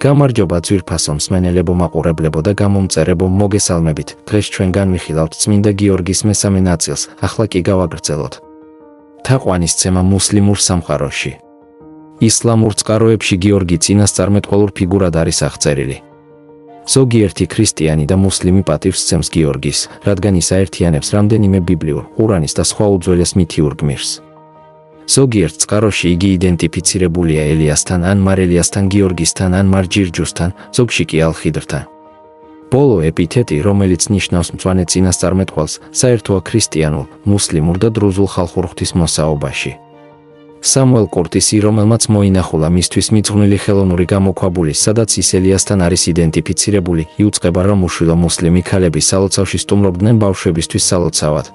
გამარჯობა ძვირფასო მსმენელებო მაყურებლებო და გამომწერებო მოგესალმებით. დღეს ჩვენ განვიხილავთ წმინდა გიორგის მესამე ნაწილს, ახლა კი გავაგრძელოთ. თაყვანისცემა მუსლიმურ სამყაროში. ისლამურ წყაროებში გიორგი წინასწარმეტყველურ ფიგურად არის აღწერილი. ზოგიერთი ქრისტიანი და მუსლიმი პატივს სცემს გიორგის, რადგან ის აერთიანებს რამდენიმე ბიბლიურ, ყურანის და სხვა უძველეს მითიურ გმირს. ზოგიერთ წყაროში იგი იდენტიფიცირებულია ელიასთან ან მარელიასთან, გიორგისთან ან მარჯირჯუსთან, ზოგში კი ალხიდრთან. ბოლო ეპითეტი, რომელიც ნიშნავს მწვანე წინასწარმეტყველს, საერთოა ქრისტიანულ, მუსლიმურ და დრუზულ ხალხურ ღვთისმოსაობაში. სამუელ კურტისი, რომელმაც მოინახულა მისთვის მიძღვნილი ხელოვნური გამოქვაბული, სადაც ის ელიასთან არის იდენტიფიცირებული, იუწყება, რომ უშვილო მუსლიმი ქალები სალოცავში სტუმრობდნენ ბავშვებისთვის სალოცავად.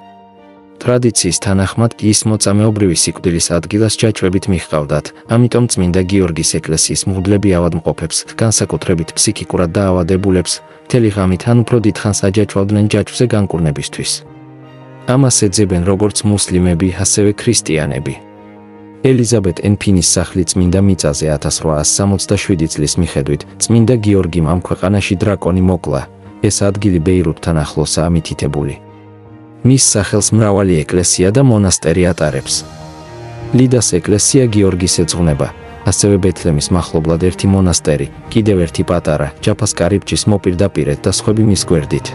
ტრადიციის თანახმად კი ის მოწამეობრივი სიკვდილის ადგილას ჯაჭვებით მიჰყავდათ, ამიტომ წმინდა გიორგის ეკლესიის მღვდლები ავადმყოფებს, განსაკუთრებით ფსიქიკურად დაავადებულებს, მთელი ღამით ან უფრო დიდხანს აჯაჭვავდნენ ჯაჭვზე განკურნებისთვის. ამას ეძებენ როგორც მუსლიმები, ასევე ქრისტიანები. ელიზაბეტ ენფინის სახლი წმინდა მიწაზე 1867 წლის მიხედვით, წმინდა გიორგიმ ამ ქვეყანაში დრაკონი მოკლა, ეს ადგილი ბეირუთთან ახლოსაა მითითებული. მის სახელს მრავალი ეკლესია და მონასტერი ატარებს. ლიდას ეკლესია გიორგის ეძღვნება, ასევე ბეთლემის მახლობლად ერთი მონასტერი, კიდევ ერთი პატარა, ჯაფას კარიბჭის მოპირდაპირედ და სხვები მის გვერდით.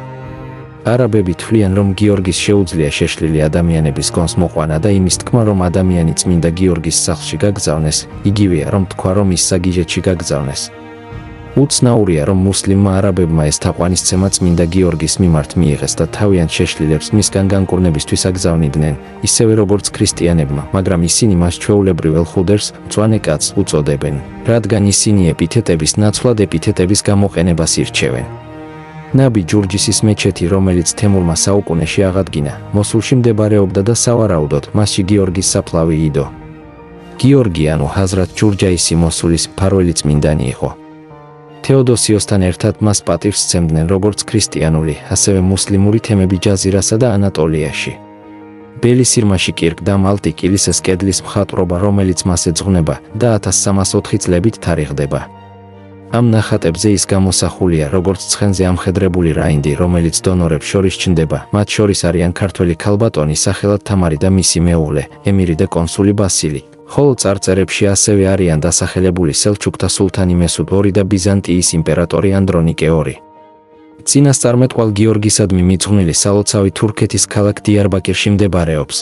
არაბები თვლიან, რომ გიორგის შეუძლია შეშლილი ადამიანების გონს მოყვანა და იმის თქმა, რომ ადამიანი წმინდა გიორგის სახლში გაგზავნეს, იგივეა, რომ თქვა, რომ ის საგიჟეთში გაგზავნეს. უცნაურია, რომ მუსლიმმა არაბებმა ეს თაყვანისცემა წმინდა გიორგის მიმართ მიიღეს და თავიანთ შეშლილებს მისგან განკურნებისთვის აგზავნიდნენ, ისევე როგორც ქრისტიანებმა, მაგრამ ისინი მას ჩვეულებრივ ელხუდერს, მწვანე კაცს უწოდებენ, რადგან ისინი ეპითეტების ნაცვლად ეპითეტების გამოყენებას ირჩევენ. ნაბი ჯურჯისის მეჩეთი, რომელიც თემურმა საუკუნეში აღადგინა, მოსულში მდებარეობდა და სავარაუდოდ მასში გიორგის საფლავი იდო. გიორგი ანუ ჰაზრათ ჯურჯაისი მოსულის მფარველი წმინდანი იყო. თეოდოსიოსთან ერთად მას პატივს სცემდნენ როგორც ქრისტიანული, ასევე მუსლიმური თემები ჯაზირასა და ანატოლიაში. ბელი სირმაში კი რკდა მალტიკილისის კედლის მხატვრობა, რომელიც მას ეძღვნება და 1304 წლებით თარიღდება. ამ ნახატებზე ის გამოსახულია, როგორც ცხენზე ამხედრებული რაინდი, რომელიც დონორებს შორის ჩნდება, მათ შორის არიან ქართველი ქალბატონი სახელად თამარი და მისი მეუღლე, ემირი და კონსული ბასილი. ხოლო წარწერებში ასევე არიან დასახელებული სელჩუკთა სულთანი მესუდ II და ბიზანტიის იმპერატორი ანდრონიკე II. წინასწარმეტყვალ გიორგისადმი მიძღვნილი სალოცავი თურქეთის ქალაქ დიარბაკირში მდებარეობს.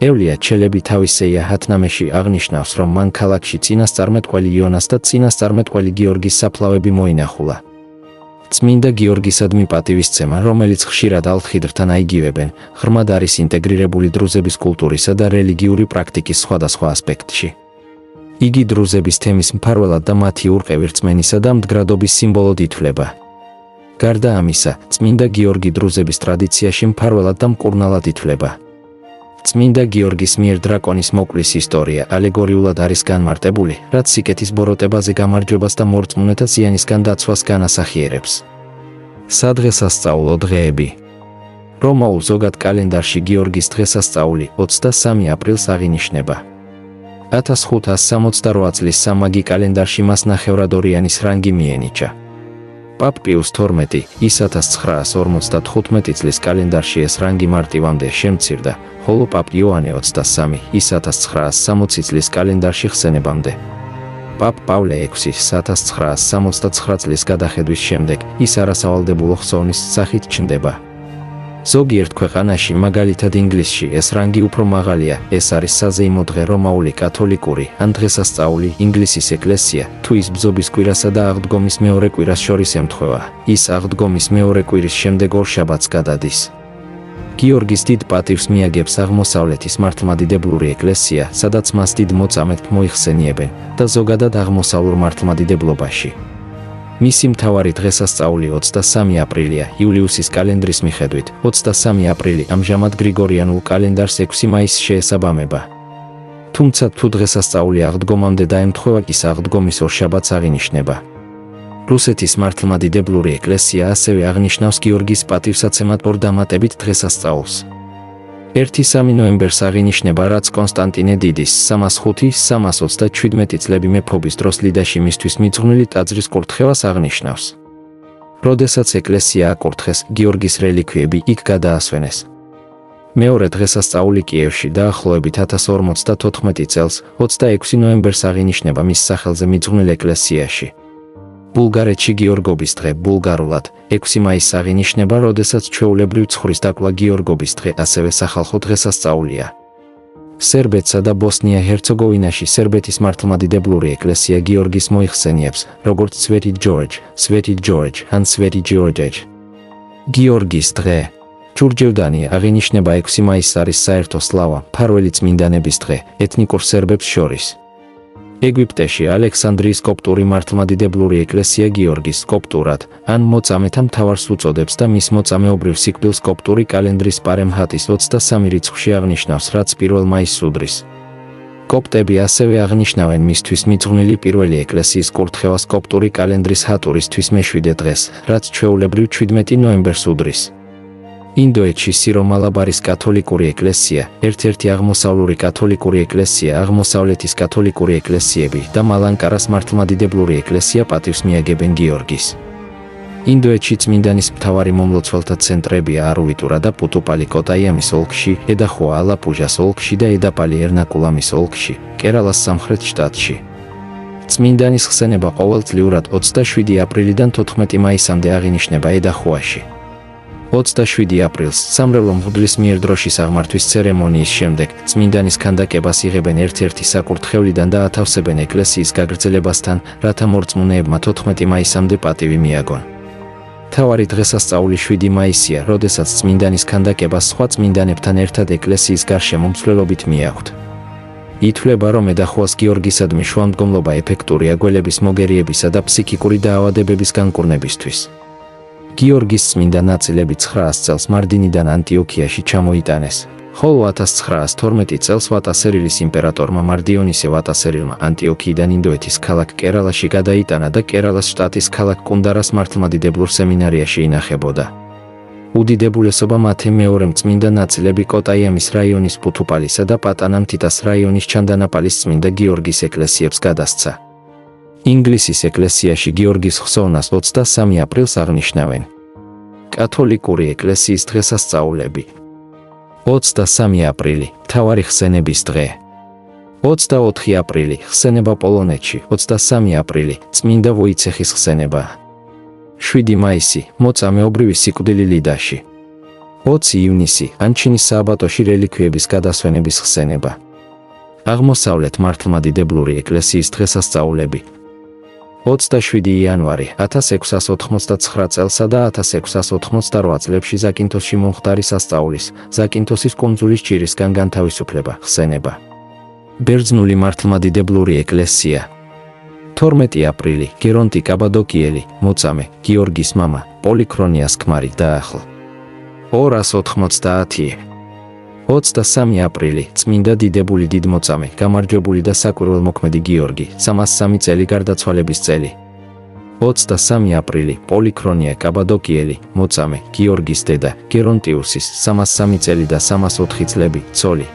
ევლია ჩელები თავის სეიაჰათნამეში აღნიშნავს, რომ მან ქალაქში წინასწარმეტყველი იონას და წინასწარმეტყველი გიორგის საფლავები მოინახულა. წმინდა გიორგისადმი პატივისცემა, რომელიც ხშირად ალხიდრთან აიგივებენ, ღრმად არის ინტეგრირებული დრუზების კულტურისა და რელიგიური პრაქტიკის სხვადასხვა ასპექტში. იგი დრუზების თემის მფარველად და მათი ურყევი რწმენისა და მდგრადობის სიმბოლოდ ითვლება. გარდა ამისა, წმინდა გიორგი დრუზების ტრადიციაში მფარველად და მკურნალად ითვლება. წმინდა გიორგის მიერ დრაკონის მოკლის ისტორია ალეგორიულად არის განმარტებული, რაც სიკეთის ბოროტებაზე გამარჯვებას და მორწმუნეთა ზიანისგან დაცვას განასახიერებს. სადღესასწაულო დღეები. რომაულ ზოგად კალენდარში გიორგის დღესასწაული 23 აპრილს აღინიშნება. 1568 წლის სამაგი კალენდარში მას ნახევრადორიანის რანგი მიენიჭა. პაპ პიუს 12, ის 1955 წლის კალენდარში ეს რანგი მარტივამდე შემცირდა, ხოლო პაპ იოანე 23, ის 1960 წლის კალენდარში ხსენებამდე. პაპ პავლე 6, 1969 წლის გადახედვის შემდეგ, ის არასავალდებულო ხსოვნის სახით ჩნდება. ზოგიერთ ქვეყანაში, მაგალითად ინგლისში, ეს რანგი უფრო მაღალია, ეს არის საზეიმო დღე რომაული კათოლიკური ან დღესასწაული, ინგლისის ეკლესია, თუ ის ბზობის კვირასა და აღდგომის მეორე კვირას შორის ემთხვევა, ის აღდგომის მეორე კვირის შემდეგ ორშაბათს გადადის. გიორგის დიდ პატივს მიაგებს აღმოსავლეთის მართლმადიდებლური ეკლესია, სადაც მას დიდ მოწამედ მოიხსენიებენ და ზოგადად აღმოსავლურ მართლმადიდებლობაში. მისი მთავარი დღესასწაული 23 აპრილია, იულიუსის კალენდრის მიხედვით, 23 აპრილი ამჟამად გრიგორიანულ კალენდარს 6 მაისს შეესაბამება. თუმცა თუ დღესასწაული აღდგომამდე დაემთხვევა, ის აღდგომის ორშაბათს აღინიშნება. რუსეთის მართლმადიდებლური ეკლესია ასევე აღნიშნავს გიორგის პატივსაცემად ორ დამატებით დღესასწაულს. 1-3 ნოემბერს აღინიშნება, რაც კონსტანტინე დიდის 305-327 წლები მეფობის დროს ლიდაში მისთვის მიძღვნილი ტაძრის კურთხევას აღნიშნავს. როდესაც ეკლესია აკურთხეს, გიორგის რელიქვიები იქ გადაასვენეს. მეორე დღესასწაული კიევში დაახლოებით 1054 წელს 26 ნოემბერს აღინიშნება მის სახელზე მიძღვნილ ეკლესიაში. ბულგარეთში გიორგობის დღე ბულგარულად 6 მაისს აღინიშნება, როდესაც ჩვეულებრივ ცხვრის დაკლა გიორგობის დღე ასევე სახალხო დღესასწაულია. სერბეთსა და ბოსნია-ჰერცეგოვინაში სერბეთის მართლმადიდებლური ეკლესია გიორგის მოიხსენიებს, როგორც სვეტი ჯორჯ ან სვეტი ჯორჯ. გიორგის დღე ჯურჯევდანი აღინიშნება 6 მაისს არის საერთო სლავა, მფარველი წმინდანების დღე ეთნიკურ სერბებს შორის. ეგვიპტეში ალექსანდრიის კოპტური მართლმადიდებლური ეკლესია გიორგის კოპტურად ან მოწამეთა მთავარს უწოდებს და მის მოწამეობრივ სიკვდილს კოპტური კალენდრის პარემჰატის 23 რიცხვში აღნიშნავს, რაც 1 მაისს უდრის. კოპტები ასევე აღნიშნავენ მისთვის მიძღვნილი პირველი ეკლესიის კურთხევას კოპტური კალენდრის ჰატურისთვის მე-7 დღეს, რაც ჩვეულებრივ 17 ნოემბერს უდრის. ინდოეთში სირო-მალაბარის კათოლიკური ეკლესია, ერთ-ერთი აღმოსავლური კათოლიკური ეკლესია, აღმოსავლეთის კათოლიკური ეკლესიები და მალანკარას მართლმადიდებლური ეკლესია პატივს მიაგებენ გიორგის. ინდოეთში წმინდანის მთავარი მომლოცველთა ცენტრებია არუიტურა და პუტუპალი კოტაიამის ოლქში, ედახუა ალაპუჟას ოლქში და ედაპალი ერნაკულამის ოლქში, კერალას სამხრეთ შტატში. წმინდანის ხსენება ყოველწლიურად 27 აპრილიდან 14 მაისამდე აღინიშნება ედახუაში. 27 აპრილს სამრევლო მღვდლის მიერ დროშის აღმართვის ცერემონიის შემდეგ წმინდანის ქანდაკებას იღებენ ერთ-ერთი საკურთხევლიდან და ათავსებენ ეკლესიის გაგრძელებასთან, რათა მორწმუნეებმა 14 მაისამდე პატივი მიაგონ. მთავარი დღესასწაული 7 მაისია, როდესაც წმინდანის ქანდაკებას სხვა წმინდანებთან ერთად ეკლესიის გარშემო მსვლელობით მიახვთ. ითვლება, რომ ედახუას გიორგისადმი შუამდგომლობა ეფექტურია გველების მოგერიებისა და ფსიქიკური დაავადებების განკურნებისთვის. გიორგის წმინდა ნაწილები 900 წელს მარდინიდან ანტიოქიაში ჩამოიტანეს, ხოლო 1912 წელს ვატასერილის იმპერატორმა მარდიონისე ვატასერილმა ანტიოქიიდან ინდოეთის ქალაქ კერალაში გადაიტანა და კერალას შტატის ქალაქ კუნდარას მართლმადიდებლურ სემინარიაში ინახებოდა. უდიდებულესობა მათე მეორე წმინდა ნაწილები კოტაიამის რაიონის პუთუპალისა და პატანამთიტას რაიონის ჩანდანაპალის წმინდა გიორგის ეკლესიებს გადასცა. ინგლისის ეკლესიაში გიორგის ხსოვნას 23 აპრილს აღნიშნავენ. კათოლიკური ეკლესიის დღესასწაულები 23 აპრილი მთავარი ხსენების დღე. 24 აპრილი ხსენება პოლონეთში, 23 აპრილი წმინდა ვოიცეხის ხსენება. 7 მაისი მოწამეობრივი სიკვდილი ლიდაში. 20 ივნისი ანჩინის სააბატოში რელიქვიების გადასვენების ხსენება. აღმოსავლეთ მართლმადიდებლური ეკლესიის დღესასწაულები 27 იანვარი 1689 წელსა და 1688 წლებში ზაკინთოსში მომხდარი სასწაულის, ზაკინთოსის კუნძულის ჭირისგან განთავისუფლება ხსენება. ბერძნული მართლმადიდებლური ეკლესია 12 აპრილი გერონტი კაბადოკიელი, მოწამე, გიორგის მამა, პოლიქრონიას ქმარი დაახლ. 290 23 აპრილი წმინდა დიდებული დიდმოწამე, გამარჯვებული და საკვირველმოქმედი გიორგი, 303 წელი გარდაცვალების წელი. 23 აპრილი პოლიქრონია კაბადოკიელი, მოწამე, გიორგის დედა, გერონტიუსის, 303 წელი და 304 წლები, ცოლი.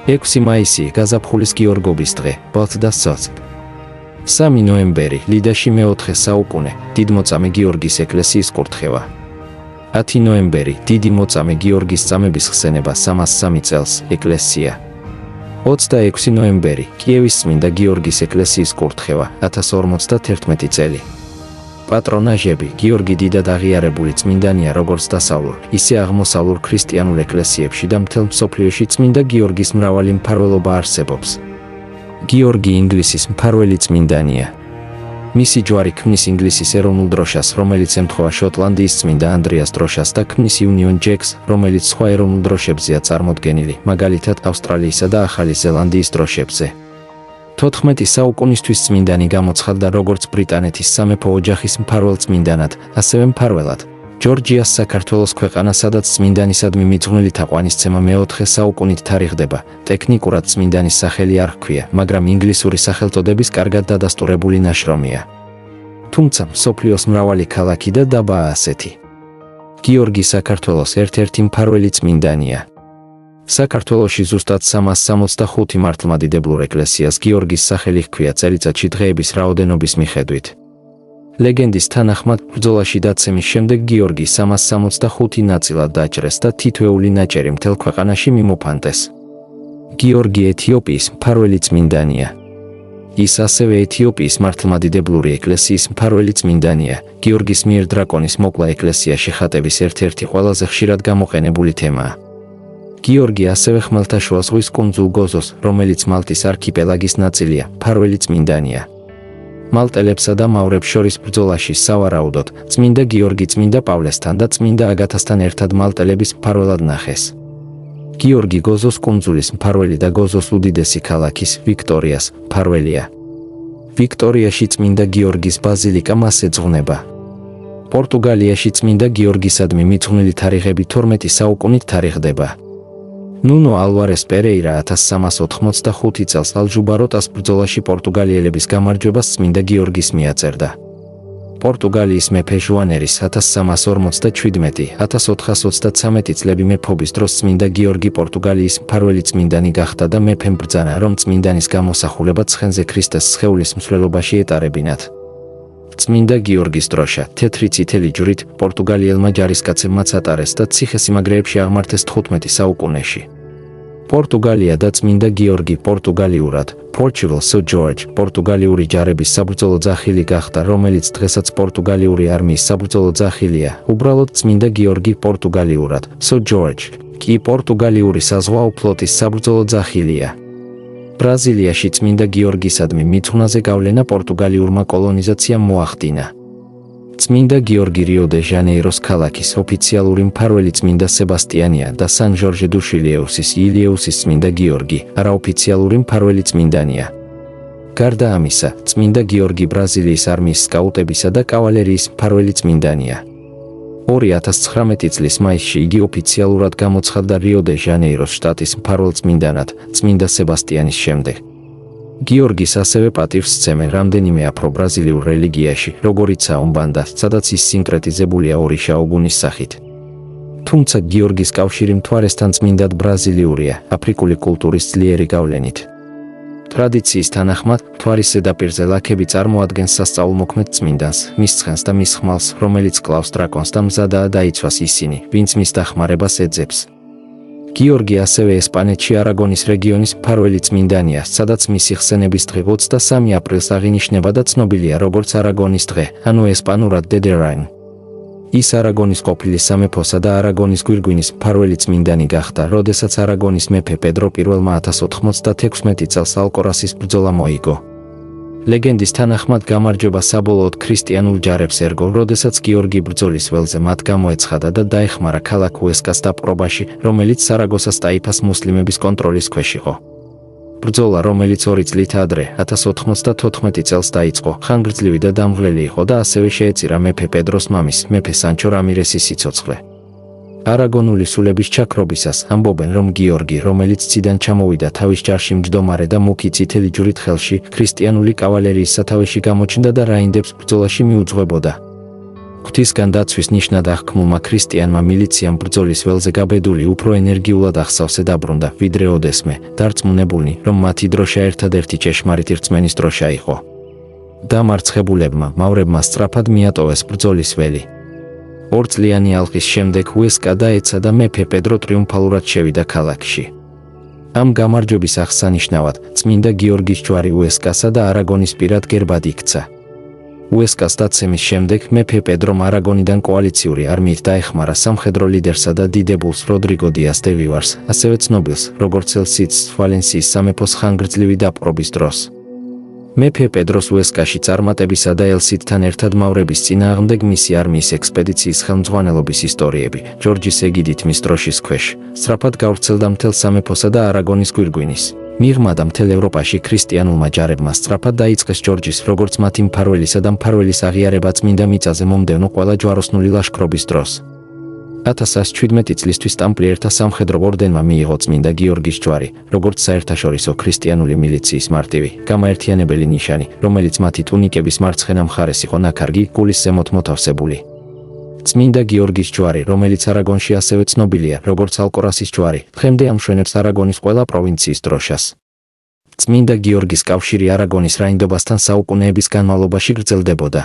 6 მაისი გაზაფხულის გიორგობის დღე, ბალთდასწორ. 3 ნოემბერი ლიდაში მე-4 საუკუნე, დიდმოწამე გიორგის ეკლესიის კურთხევა. 10 ნოემბერი დიდი მოწამე გიორგის წამების ხსენება 303 წელს, ეკლესია. 26 ნოემბერი კიევის წმინდა გიორგის ეკლესიის კურთხევა, 1051 წელი. პატრონაჟები გიორგი დიდად აღიარებული წმინდანია როგორც დასავლურ, ისე აღმოსავლურ ქრისტიანულ ეკლესიებში და მთელ მსოფლიოში წმინდა გიორგის მრავალი მფარველობა არსებობს. გიორგი ინგლისის მფარველი წმინდანია. მისი ჯვარი ქმნის ინგლისის ეროვნულ დროშას, რომელიც ემთხვევა შოტლანდიის წმინდა ანდრიას დროშას და ქმნის Union Jacks, რომელიც სხვა ეროვნულ დროშებზეა წარმოდგენილი, მაგალითად ავსტრალიისა და ახალი ზელანდიის დროშებზე. 14 საუკუნისთვის წმინდანი გამოცხადდა როგორც ბრიტანეთის სამეფო ოჯახის მფარველ წმინდანად, ასევე მფარველად. ჯორჯიას საქართველოს ქვეყანა, სადაც წმინდანისადმი მიძღვნილი თაყვანისცემა მე-4 საუკუნით თარიღდება. ტექნიკურად წმინდანის სახელი არ ჰქვია, მაგრამ ინგლისური სახელწოდების კარგად დადასტურებული ნაშრომია. თუმცა მსოფლიოს მრავალი ქალაქი და დაბაა ასეთი. გიორგი საქართველოს ერთ-ერთი მფარველი წმინდანია. საქართველოში ზუსტად 365 მართლმადიდებლურ ეკლესიას გიორგის სახელი ჰქვია წელიწადში დღეების რაოდენობის მიხედვით. ლეგენდის თანახმად, ბრძოლაში დაცემის შემდეგ გიორგი 365 ნაწილად დაჭრეს და თითოეული ნაჭერი მთელ ქვეყანაში მიმოფანტეს. გიორგი ეთიოპიის მფარველი წმინდანია. ის ასევე ეთიოპიის მართლმადიდებლური ეკლესიის მფარველი წმინდანია. გიორგის მიერ დრაკონის მოკლა ეკლესიაში ხატების ერთ-ერთი ყველაზე ხშირად გამოყენებული თემაა. გიორგი ასევე ხმელთაშუა ზღვის კუნძულ გოზოს, რომელიც მალტის არქიპელაგის ნაწილია, მფარველი წმინდანია. მალტელებსა და მავრებს შორის ბრძოლაში სავარაუდოდ, წმინდა გიორგი წმინდა პავლესთან და წმინდა აგათასთან ერთად მალტელების მფარველად ნახეს. გიორგი გოზოს კუნძულის მფარველი და გოზოს უდიდესი ქალაქის, ვიქტორიას, მფარველია. ვიქტორიაში წმინდა გიორგის ბაზილიკა მას ეძღვნება. პორტუგალიაში წმინდა გიორგისადმი მიძღვნილი თარიღები 12 საუკუნით თარიღდება. ნუნო ალვარეს პერეირა 1385 წელს ალჯუბაროტას ბრძოლაში პორტუგალიელების გამარჯვებას წმინდა გიორგის მიაწერდა. პორტუგალიის მეფე ჟუანერის 1357-1423 წლები მეფობის დროს წმინდა გიორგი პორტუგალიის მფარველი წმინდანი გახდა და მეფემ ბრძანა, რომ წმინდანის გამოსახულება ცხენზე ქრისტეს სხეულის მსვლელობაში ეტარებინათ. წმინდა გიორგის დროშა, თეთრი წითელი ჯვრით, პორტუგალიელმა ჯარისკაცებმაც ატარეს და ციხესიმაგრეებში აღმართეს 15 საუკუნეში. პორტუგალია და წმინდა გიორგი პორტუგალიურად, Portugal Sir George, პორტუგალიური ჯარების საბრძოლო ძახილი გახდა, რომელიც დღესაც პორტუგალიური არმიის საბრძოლო ძახილია. უბრალოდ წმინდა გიორგი პორტუგალიურად, Sir George, კი პორტუგალიური საზღვაო ფლოტის საბრძოლო ძახილია. ბრაზილიაში წმინდა გიორგისადმი მიძღვნაზე გავლენა პორტუგალიურმა კოლონიზაციამ მოახდინა. წმინდა გიორგი რიო-დე-ჟანეიროს ქალაქის ოფიციალური მფარველი წმინდა სებასტიანია და სან-ჟორჟე-დუ-შილიეუსის ილიეუსის წმინდა გიორგი არაოფიციალური მფარველი წმინდანია. გარდა ამისა, წმინდა გიორგი ბრაზილიის არმიის სკაუტებისა და კავალერიის მფარველი წმინდანია. 2019 წლის მაისში იგი ოფიციალურად გამოცხადდა რიო-დე-ჟანეიროს შტატის მფარველ წმინდანად, წმინდა სებასტიანის შემდეგ. გიორგის ასევე პატივს სცემენ რამდენიმე აფრო-ბრაზილიურ რელიგიაში, როგორიცაა უმბანდა, სადაც ის სინკრეტიზებულია ორიშა ოგუნის სახით. თუმცა გიორგის კავშირი მთვარესთან წმინდად ბრაზილიურია, აფრიკული კულტურის ძლიერი გავლენით. ტრადიციის თანახმად, მთვარის ზედაპირზე ლაქები წარმოადგენს სასწაულმოქმედ წმინდანს, მის ცხენს და მის ხმალს, რომელიც კლავს დრაკონს და მზადაა დაიცვას ისინი, ვინც მის დახმარებას ეძებს. გიორგი ასევე ესპანეთში არაგონის რეგიონის მფარველი წმინდანია, სადაც მისი ხსენების დღე 23 აპრილს აღინიშნება და ცნობილია როგორც არაგონის დღე, ანუ ესპანურად Día de Aragón. ის არაგონის ყოფილი სამეფოსა და არაგონის გვირგვინის მფარველი წმინდანი გახდა, როდესაც არაგონის მეფე პედრო პირველმა 1096 წელს ალკორასის ბრძოლა მოიგო. ლეგენდის თანახმად გამარჯვება საბოლოოდ ქრისტიანულ ჯარებს ერგო, როდესაც გიორგი ბრძოლის ველზე მათ გამოეცხადა და დაეხმარა ქალაქ უესკას დაპყრობაში, რომელიც სარაგოსას ტაიფას მუსლიმების კონტროლის ქვეშ იყო. ბრძოლა, რომელიც 2 წლით ადრე, 1094 წელს დაიწყო, ხანგრძლივი და დამღლელი იყო და ასევე შეეწირა მეფე პედროს მამის, მეფე სანჩო რამირესის სიცოცხლე. არაგონული სულების ჩაქრობისას ამბობენ, რომ გიორგი, რომელიც ციდან ჩამოვიდა თავის ჯარში მჯდომარე და მუქი წითელი ჯვრით ხელში, ქრისტიანული კავალერიის სათავეში გამოჩნდა და რაინდებს ბრძოლაში მიუძღვებოდა. ღვთისგან დაცვის ნიშნად აღქმულმა ქრისტიანმა მილიციამ ბრძოლის ველზე გაბედული უფრო ენერგიულად ახსავსე დაბრუნდა, ვიდრე ოდესმე, დარწმუნებულნი, რომ მათი დროშა ერთადერთი ჭეშმარიტი რწმენის დროშა იყო. დამარცხებულებმა, მავრებმა სწრაფად მიატოვეს ბრძოლის ველი. 2 წლიანი ალყის შემდეგ უესკა დაეცა და მეფე პედრო ტრიუმფალურად შევიდა ქალაქში. ამ გამარჯვების აღსანიშნავად, წმინდა გიორგის ჯვარი უესკასა და არაგონის პირად გერბად იქცა. უესკას დაცემის შემდეგ მეფე პედრომ არაგონიდან კოალიციური არმიით დაეხმარა სამხედრო ლიდერსა და დიდებულს როდრიგო დიას დე ვივარს, ასევე ცნობილს, როგორც ელსიც ვალენსიის სამეფოს ხანგრძლივი დაპყრობის დროს. მეფე პედროს უესკაში წარმატებისა და ელსიდთან ერთად მავრების წინააღმდეგ მისი არმიის ექსპედიციის ხელმძღვანელობის ისტორიები, ჯორჯის ეგიდით მის დროშის ქვეშ, სწრაფად გავრცელდა მთელ სამეფოსა და არაგონის გვირგვინის. მიღმა და მთელ ევროპაში ქრისტიანულმა ჯარებმა სწრაფად დაიწყეს ჯორჯის, როგორც მათი მფარველისა და მფარველის აღიარება წმინდა მიწაზე მომდევნო ყველა ჯვაროსნული ლაშქრობის დროს. 1117 წლისთვის ტამპლიერთა სამხედრო ორდენმა მიიღო წმინდა გიორგის ჯვარი, როგორც საერთაშორისო ქრისტიანული მილიციის მარტივი, გამაერთიანებელი ნიშანი, რომელიც მათი ტუნიკების მარცხენა მხარეს იყო ნაქარგი, გულის ზემოთ მოთავსებული. წმინდა გიორგის ჯვარი, რომელიც არაგონში ასევე ცნობილია, როგორც ალკორასის ჯვარი, დღემდე ამშვენებს არაგონის ყველა პროვინციის დროშას. წმინდა გიორგის კავშირი არაგონის რაინდობასთან საუკუნეების განმავლობაში გრძელდებოდა.